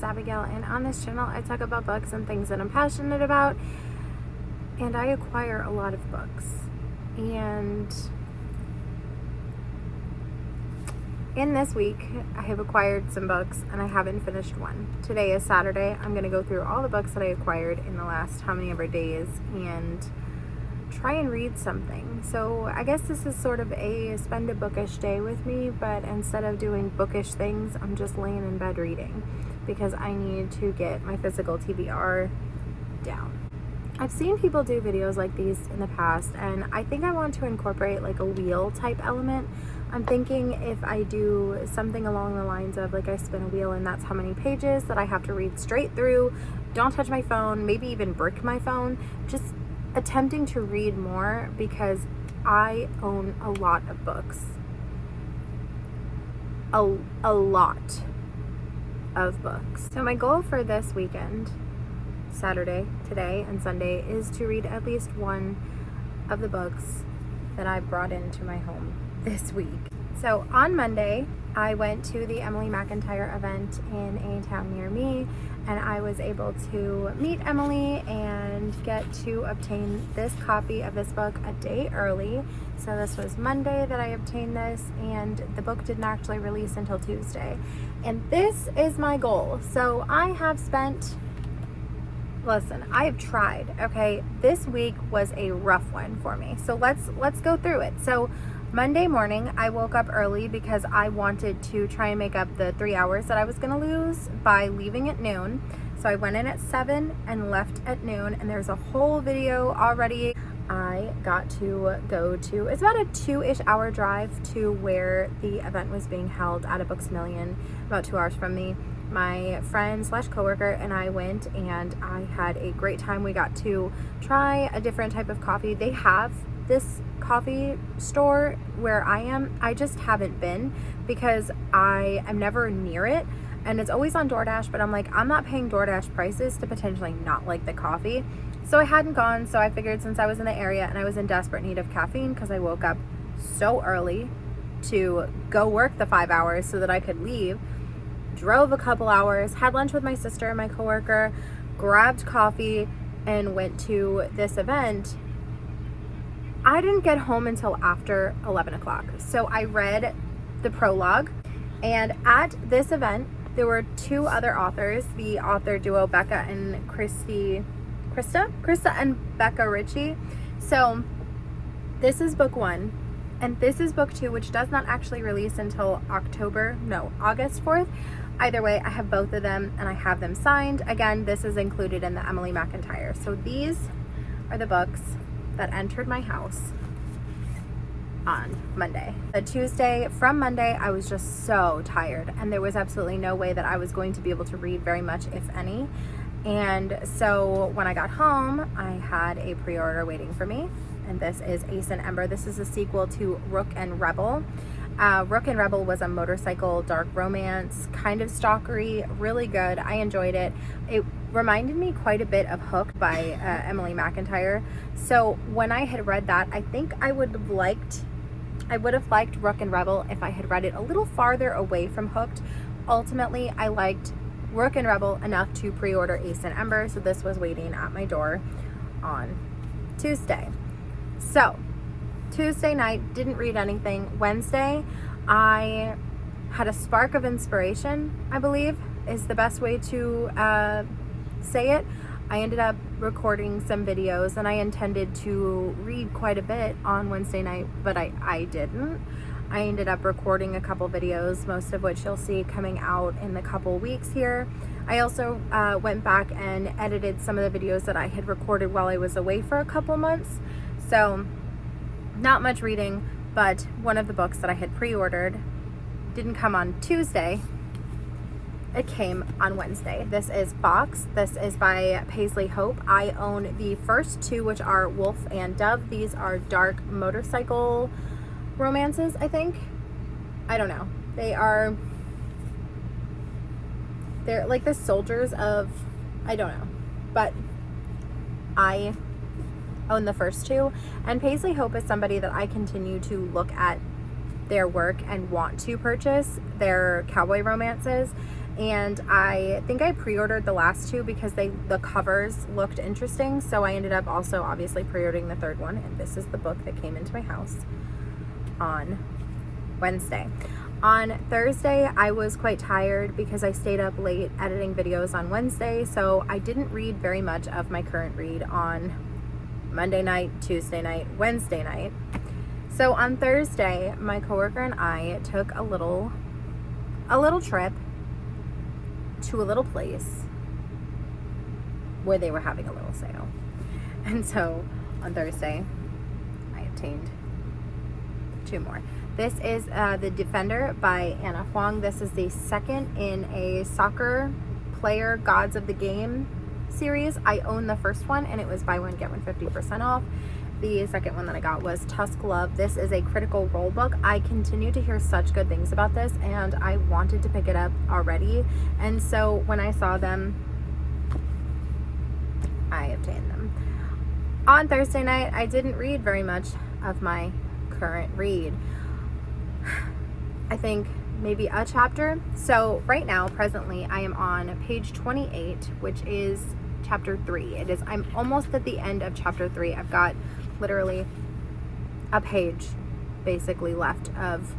is Abigail, and on this channel I talk about books and things that I'm passionate about, and I acquire a lot of books. And in this week I have acquired some books and I haven't finished one. Today is Saturday. I'm going to go through all the books that I acquired in the last how many ever days and try and read something. So I guess this is sort of a spend a bookish day with me, but instead of doing bookish things, I'm just laying in bed reading because I need to get my physical TBR down. I've seen people do videos like these in the past, and I think I want to incorporate like a wheel type element. I'm thinking if I do something along the lines of like I spin a wheel and that's how many pages that I have to read straight through, don't touch my phone, maybe even brick my phone, just attempting to read more because I own a lot of books. A lot of books. So my goal for this weekend, Saturday, today, and Sunday, is to read at least one of the books that I brought into my home this week. So on Monday, I went to the Emily McIntire event in a town near me, and I was able to meet Emily and get to obtain this copy of this book a day early. So this was Monday that I obtained this, and the book didn't actually release until Tuesday. And this is my goal. So I have spent, listen, I have tried, okay? This week was a rough one for me. So let's go through it. So Monday morning, I woke up early because I wanted to try and make up the 3 hours that I was going to lose by leaving at noon. So I went in at 7 and left at noon, and there's a whole video already. I got to go to, it's about a 2-ish hour drive to where the event was being held at a Books Million, about 2 hours from me. My friend slash coworker and I went, and I had a great time. We got to try a different type of coffee. They have this coffee store where I am. I just haven't been because I am never near it, and it's always on DoorDash, but I'm like, I'm not paying DoorDash prices to potentially not like the coffee. So I hadn't gone, so I figured since I was in the area and I was in desperate need of caffeine because I woke up so early to go work the 5 hours so that I could leave, drove a couple hours, had lunch with my sister and my coworker, grabbed coffee, and went to this event. I didn't get home until after 11 o'clock. So I read the prologue, and at this event, there were 2 other authors, the author duo Becca and Krista and Becca Ritchie. So this is book 1, and this is book 2, which does not actually release until August 4th. Either way, I have both of them, and I have them signed. Again, this is included in the Emily McIntire. So these are the books that entered my house on Monday. The Tuesday, from Monday, I was just so tired, and there was absolutely no way that I was going to be able to read very much, if any. And so when I got home, I had a pre-order waiting for me, and this is Ace and Ember. This is a sequel to Rook and Rebel. Rook and Rebel was a motorcycle dark romance, kind of stalkery, really good. I enjoyed it. It reminded me quite a bit of Hook by Emily McIntire. So when I had read that, I think I would have liked Rook and Rebel if I had read it a little farther away from Hooked. Ultimately, I liked Rook and Rebel enough to pre-order Ace and Ember, so this was waiting at my door on Tuesday. So Tuesday night, didn't read anything. Wednesday, I had a spark of inspiration, I believe is the best way to say it. I ended up recording some videos, and I intended to read quite a bit on Wednesday night, but I didn't. I ended up recording a couple videos, most of which you'll see coming out in the couple weeks here. I also went back and edited some of the videos that I had recorded while I was away for a couple months. So not much reading, but one of the books that I had pre-ordered didn't come on Tuesday. It came on Wednesday. This is Fox. This is by Paisley Hope. I own the first 2, which are Wolf and Dove. These are dark motorcycle romances, I think. I don't know. They're like the soldiers of, I don't know. But I own the first 2. And Paisley Hope is somebody that I continue to look at their work and want to purchase their cowboy romances. and I think I pre-ordered the last two because the covers looked interesting, so I ended up also obviously pre-ordering the third one, and this is the book that came into my house on Wednesday. On Thursday, I was quite tired because I stayed up late editing videos on Wednesday, so I didn't read very much of my current read on Monday night, Tuesday night, Wednesday night. So on Thursday, my coworker and I took a little trip to a little place where they were having a little sale. And so on Thursday, I obtained two more. This is The Defender by Anna Huang. This is the second in a soccer player Gods of the Game series. I own the first one, and it was buy one, get one 50% off. The second one that I got was Tusk Love. This is a critical role book. I continue to hear such good things about this, and I wanted to pick it up already. And so when I saw them, I obtained them. On Thursday night, I didn't read very much of my current read. I think maybe a chapter. So right now, presently, I am on page 28, which is chapter 3. I'm almost at the end of chapter 3. I've got literally a page basically left of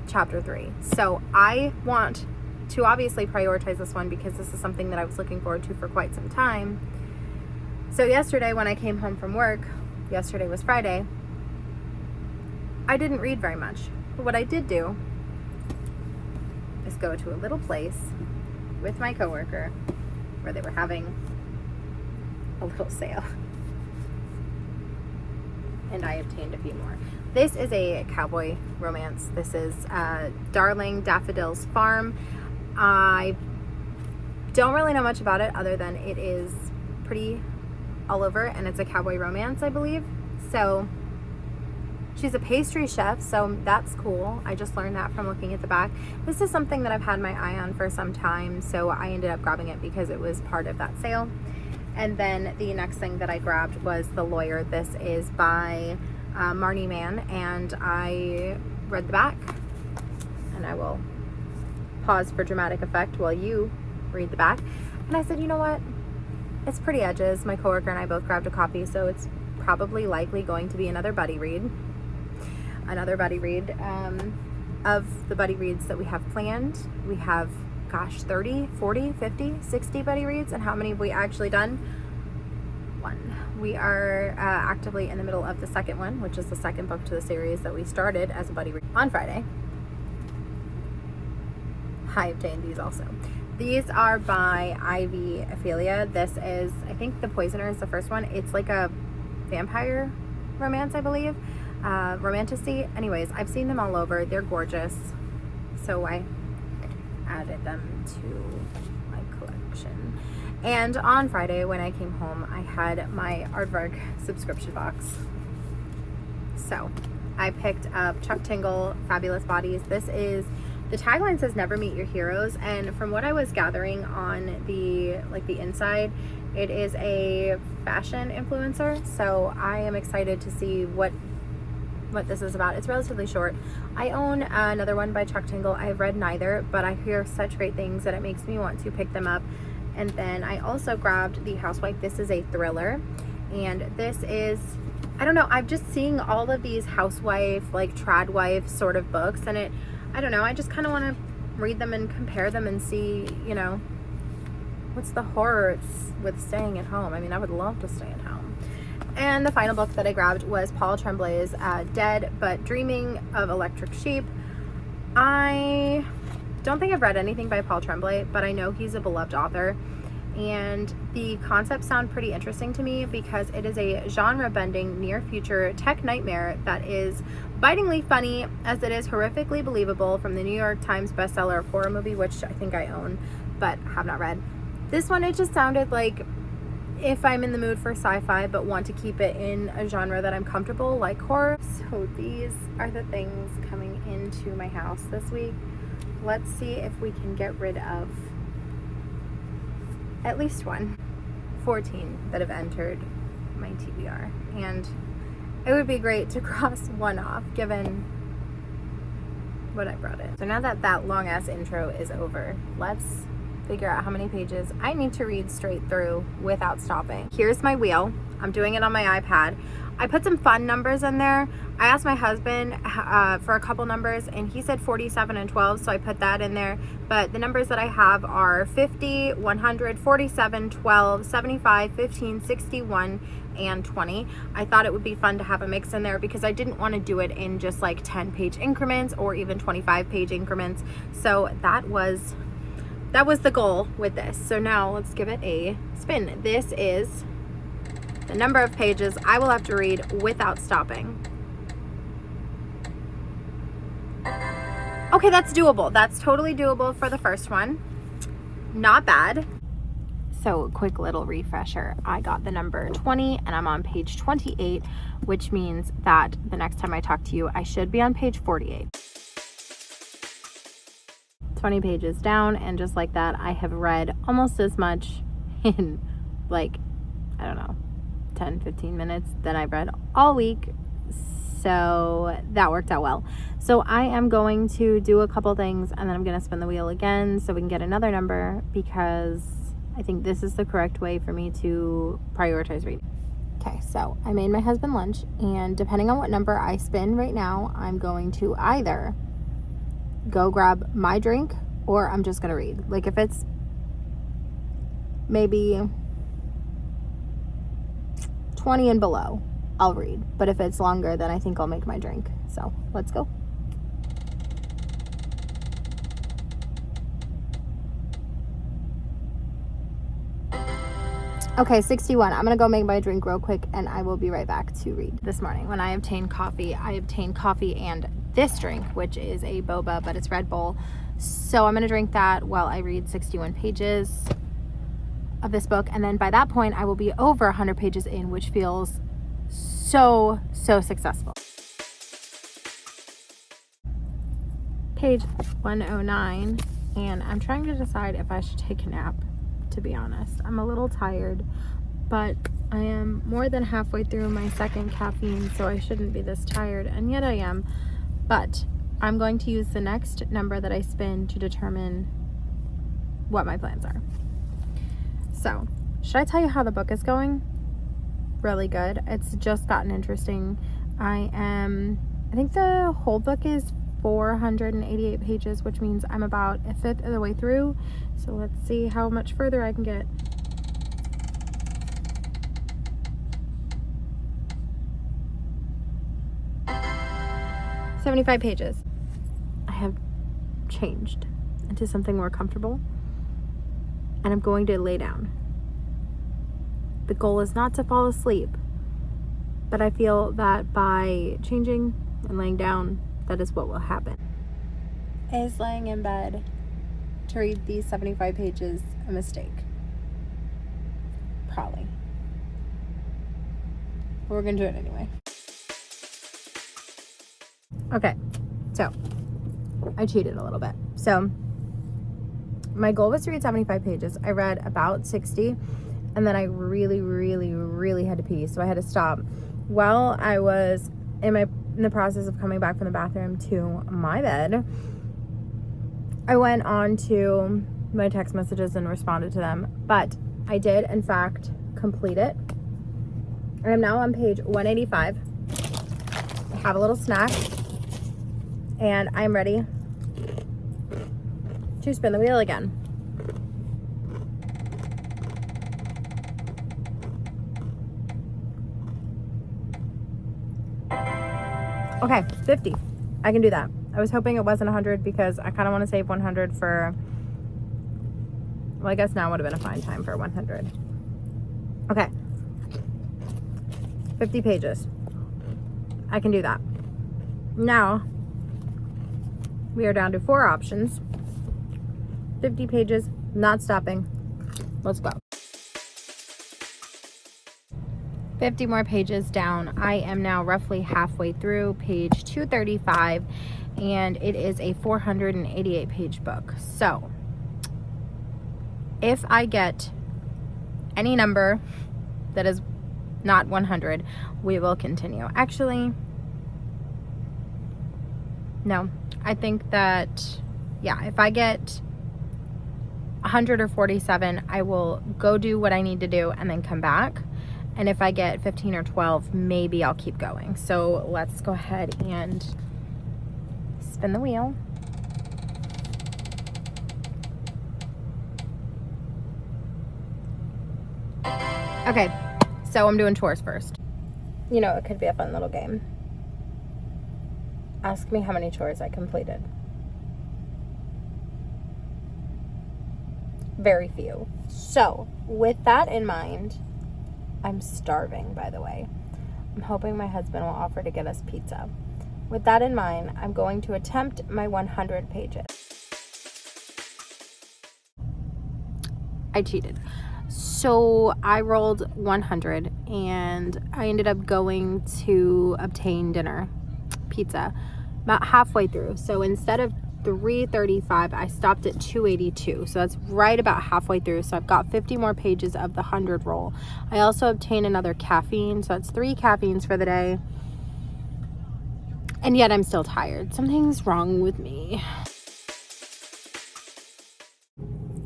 chapter 3. So I want to obviously prioritize this one because this is something that I was looking forward to for quite some time. So yesterday when I came home from work, yesterday was Friday, I didn't read very much. But what I did do is go to a little place with my coworker where they were having a little sale. And I obtained a few more. This is a cowboy romance. This is Darling Daffodil's Farm. I don't really know much about it other than it is pretty all over, and it's a cowboy romance, I believe. So she's a pastry chef, so that's cool. I just learned that from looking at the back. This is something that I've had my eye on for some time, so I ended up grabbing it because it was part of that sale. And then the next thing that I grabbed was The Lawyer. This is by Marni Mann, and I read the back, and I will pause for dramatic effect while you read the back. And I said, you know what? It's pretty edges. My coworker and I both grabbed a copy, so it's probably likely going to be another buddy read. Of the buddy reads that we have planned. We have, 30, 40, 50, 60 buddy reads. And how many have we actually done? One. We are actively in the middle of the second one, which is the second book to the series that we started as a buddy read on Friday. I obtained these also. These are by Ivy Ophelia. This is, I think The Poisoner is the first one. It's like a vampire romance, I believe. Romantasy. Anyways, I've seen them all over. They're gorgeous. So I added them to my collection. And on Friday when I came home, I had my Aardvark subscription box. So I picked up Chuck Tingle, Fabulous Bodies. This is, the tagline says never meet your heroes, and from what I was gathering on the inside, it is a fashion influencer. So I am excited to see what this is about. It's relatively short. I own another one by Chuck Tingle. I have read neither, but I hear such great things that it makes me want to pick them up. And then I also grabbed The Housewife. This is a thriller, and this is, I don't know, I'm just seeing all of these housewife, like trad wife sort of books, and I don't know, I just kind of want to read them and compare them and see, what's the horror with staying at home. I mean, I would love to stay at home. And the final book that I grabbed was Paul Tremblay's Dead But Dreaming of Electric Sheep. I don't think I've read anything by Paul Tremblay, but I know he's a beloved author. And the concepts sound pretty interesting to me because it is a genre-bending near-future tech nightmare that is bitingly funny as it is horrifically believable, from the New York Times bestseller horror movie, which I think I own but have not read. This one, it just sounded like if I'm in the mood for sci-fi but want to keep it in a genre that I'm comfortable, like horror. So these are the things coming into my house this week. Let's see if we can get rid of at least 14 that have entered my TBR, and it would be great to cross one off given what I brought in. So now that that long ass intro is over, let's figure out how many pages I need to read straight through without stopping. Here's my wheel. I'm doing it on my iPad. I put some fun numbers in there. I asked my husband for a couple numbers and he said 47 and 12, so I put that in there. But the numbers that I have are 50, 100, 47, 12, 75, 15, 61, and 20. I thought it would be fun to have a mix in there because I didn't want to do it in just like 10-page increments or even 25-page increments. So that was the goal with this. So now let's give it a spin. This is the number of pages I will have to read without stopping. Okay, that's doable. That's totally doable for the first one. Not bad. So, quick little refresher. I got the number 20 and I'm on page 28, which means that the next time I talk to you, I should be on page 48. 20 pages down, and just like that, I have read almost as much in like, I don't know, 10, 15 minutes than I've read all week. So that worked out well. So I am going to do a couple things and then I'm going to spin the wheel again so we can get another number, because I think this is the correct way for me to prioritize reading. Okay, so I made my husband lunch, and depending on what number I spin right now, I'm going to either go grab my drink or I'm just going to read. Like if it's maybe 20 and below, I'll read. But if it's longer, then I think I'll make my drink. So let's go. Okay, 61. I'm gonna go make my drink real quick and I will be right back to read. This morning when I obtained coffee and this drink, which is a boba, but it's Red Bull. So I'm gonna drink that while I read 61 pages of this book, and then by that point I will be over 100 pages in, which feels so successful. Page 109, and I'm trying to decide if I should take a nap, to be honest. I'm a little tired, but I am more than halfway through my second caffeine, so I shouldn't be this tired, and yet I am. But I'm going to use the next number that I spin to determine what my plans are. So, should I tell you how the book is going? Really good. It's just gotten interesting. I think the whole book is 488 pages, which means I'm about a fifth of the way through. So let's see how much further I can get. "75 pages. I have changed into something more comfortable, and I'm going to lay down. The goal is not to fall asleep, but I feel that by changing and laying down, that is what will happen." Is laying in bed to read these 75 pages a mistake? Probably. But we're gonna do it anyway. Okay, so I cheated a little bit. So my goal was to read 75 pages. I read about 60. And then I really had to pee, so I had to stop. While I was in the process of coming back from the bathroom to my bed, I went on to my text messages and responded to them. But I did, in fact, complete it. I am now on page 185. I have a little snack, and I'm ready to spin the wheel again. Okay, 50. I can do that. I was hoping it wasn't 100 because I kind of want to save 100 for, well, I guess now would have been a fine time for 100. Okay. 50 pages. I can do that. Now, we are down to 4 options. 50 pages, not stopping. Let's go. 50 more pages down. I am now roughly halfway through page 235, and it is a 488 page book. So if I get any number that is not 100, we will continue. Actually, no, I think that, yeah, if I get 100 or 47, I will go do what I need to do and then come back. And if I get 15 or 12, maybe I'll keep going. So let's go ahead and spin the wheel. Okay, so I'm doing chores first. You know, it could be a fun little game. Ask me how many chores I completed. Very few. So, with that in mind, I'm starving, by the way. I'm hoping my husband will offer to get us pizza. With that in mind, I'm going to attempt my 100 pages. I cheated. So I rolled 100 and I ended up going to obtain dinner, pizza, about halfway through. So instead of 335, I stopped at 282. So that's right about halfway through. So I've got 50 more pages of the 100 roll. I also obtained another caffeine. So that's 3 caffeines for the day. And yet I'm still tired. Something's wrong with me.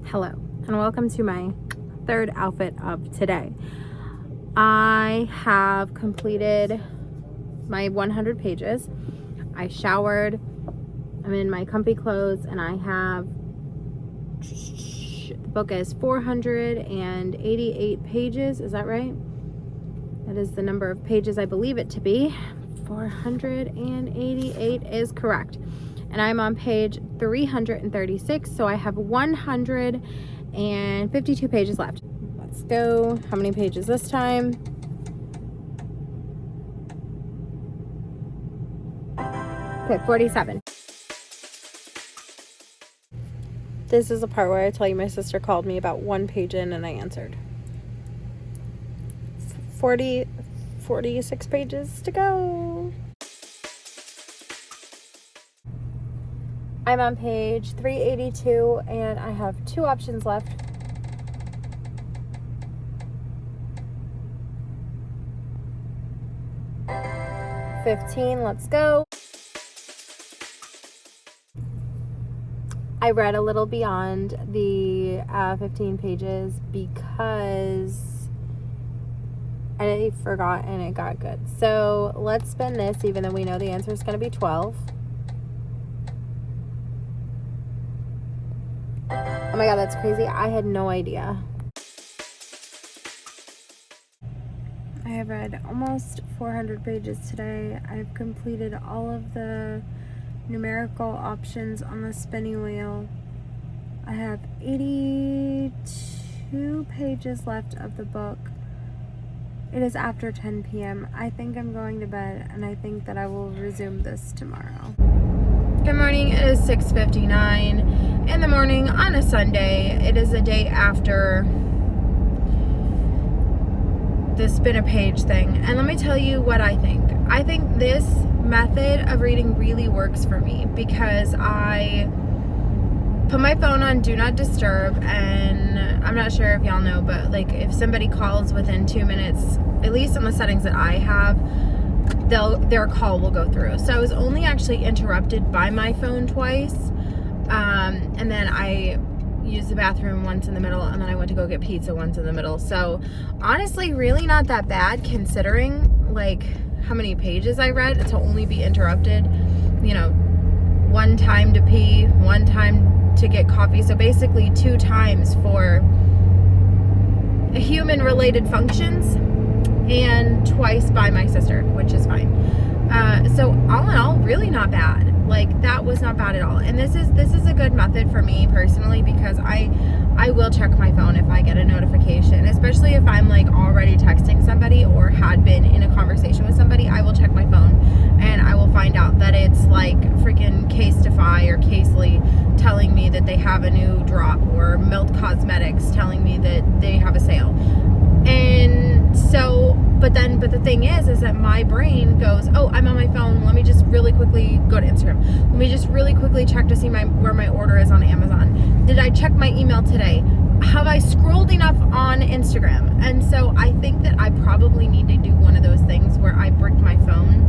Hello and welcome to my third outfit of today. I have completed my 100 pages. I showered. I'm in my comfy clothes and I have, the book is 488 pages. Is that right? That is the number of pages I believe it to be. 488 is correct. And I'm on page 336, so I have 152 pages left. Let's go. How many pages this time? Okay, 47. This is the part where I tell you my sister called me about 1 page in and I answered. 46 pages to go. I'm on page 382 and I have 2 options left. $15, let's go. I read a little beyond the 15 pages because I forgot and it got good. So let's spin this even though we know the answer is going to be 12. Oh my god, that's crazy. I had no idea. I have read almost 400 pages today. I've completed all of the numerical options on the spinning wheel. I have 82 pages left of the book. It is after 10 p.m. I think I'm going to bed and I think that I will resume this tomorrow. Good morning. It is 6:59 in the morning on a Sunday. It is the day after the spin a page thing. And let me tell you what I think. I think this method of reading really works for me because I put my phone on do not disturb, and I'm not sure if y'all know, but like if somebody calls within 2 minutes, at least in the settings that I have, their call will go through. So I was only actually interrupted by my phone twice, and then I used the bathroom once in the middle, and then I went to go get pizza once in the middle. So honestly, really not that bad considering like how many pages I read to only be interrupted, you know, 1 time to pee, 1 time to get coffee. So basically 2 times for human related functions and twice by my sister, which is fine. So all in all, really not bad. Like that was not bad at all. And this is a good method for me personally because I will check my phone if I get a notification, especially if I'm like already texting somebody or had been in a conversation with somebody. I will check my phone and I will find out that it's like freaking Casetify or Casely telling me that they have a new drop, or Melt Cosmetics telling me that they have a sale. And so, but the thing is that my brain goes, oh, I'm on my phone. Let me just really quickly go to Instagram. Let me just really quickly check to see where my order is on Amazon. Did I check my email today? Have I scrolled enough on Instagram? And so I think that I probably need to do one of those things where I brick my phone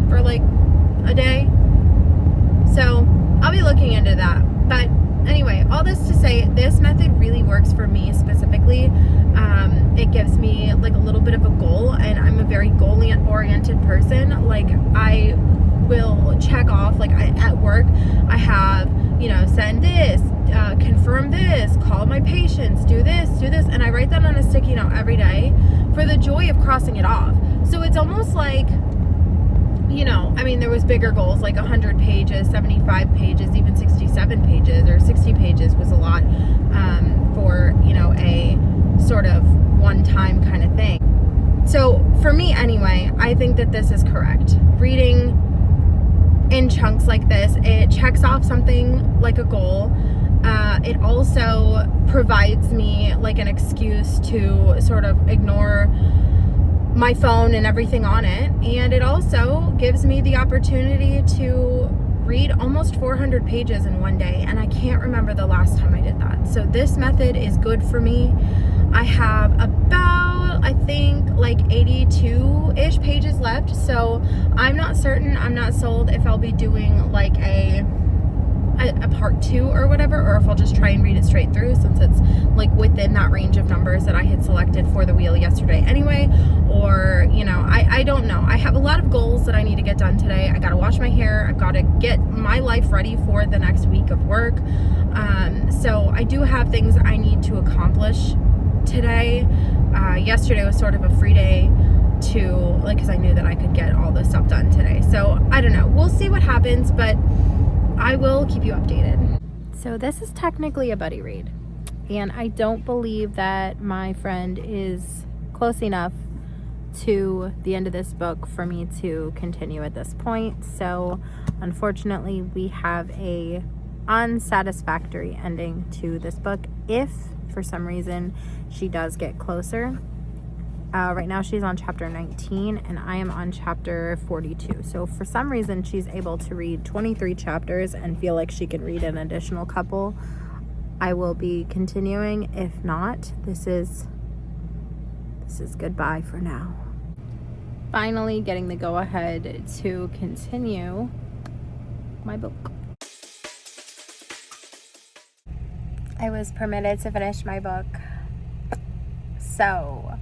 for like a day. So I'll be looking into that. But anyway, all this to say, this method really works for me specifically. It gives me like a little bit of a goal, and I'm a very goal-oriented person. Like, I will check off, like, at work, I have, send this, confirm this, call my patients, do this, and I write that on a sticky note every day for the joy of crossing it off. So it's almost like, there was bigger goals, like 100 pages, 75 pages, even 67 pages, or 60 pages was a lot for, a sort of one-time kind of thing. So for me anyway, I think that this is correct. Reading in chunks like this, it checks off something like a goal. It also provides me like an excuse to sort of ignore my phone and everything on it, and it also gives me the opportunity to read almost 400 pages in one day, and I can't remember the last time I did that. So this method is good for me. I have about, I think, like 82-ish pages left, so I'm not certain, I'm not sold if I'll be doing like a part 2 or whatever, or if I'll just try and read it straight through, since it's like within that range of numbers that I had selected for the wheel yesterday anyway. Or, I don't know. I have a lot of goals that I need to get done today. I gotta wash my hair, I've got to get my life ready for the next week of work. So I do have things I need to accomplish today. Yesterday was sort of a free day because I knew that I could get all this stuff done today. So I don't know, we'll see what happens, but I will keep you updated. So this is technically a buddy read, and I don't believe that my friend is close enough to the end of this book for me to continue at this point. So unfortunately, we have a unsatisfactory ending to this book if for some reason she does get closer. Right now she's on chapter 19 and I am on chapter 42. So for some reason she's able to read 23 chapters and feel like she can read an additional couple, I will be continuing. If not, this is goodbye for now. Finally getting the go-ahead to continue my book. I was permitted to finish my book. So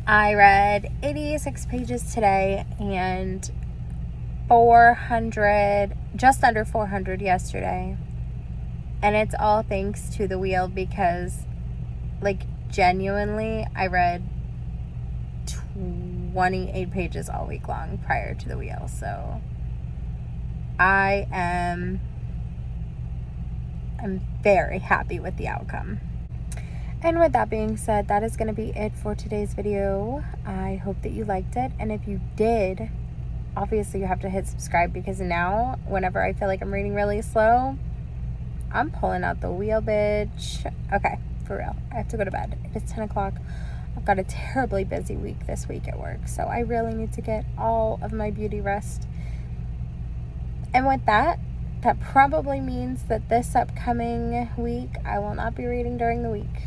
I read 86 pages today and just under 400 yesterday. And it's all thanks to the wheel, because genuinely I read 28 pages all week long prior to the wheel. So I'm very happy with the outcome. And with that being said, that is going to be it for today's video. I hope that you liked it. And if you did, obviously you have to hit subscribe, because now whenever I feel like I'm reading really slow, I'm pulling out the wheel, bitch. Okay, for real. I have to go to bed. It is 10 o'clock. I've got a terribly busy week this week at work, so I really need to get all of my beauty rest. And with that probably means that this upcoming week I will not be reading during the week.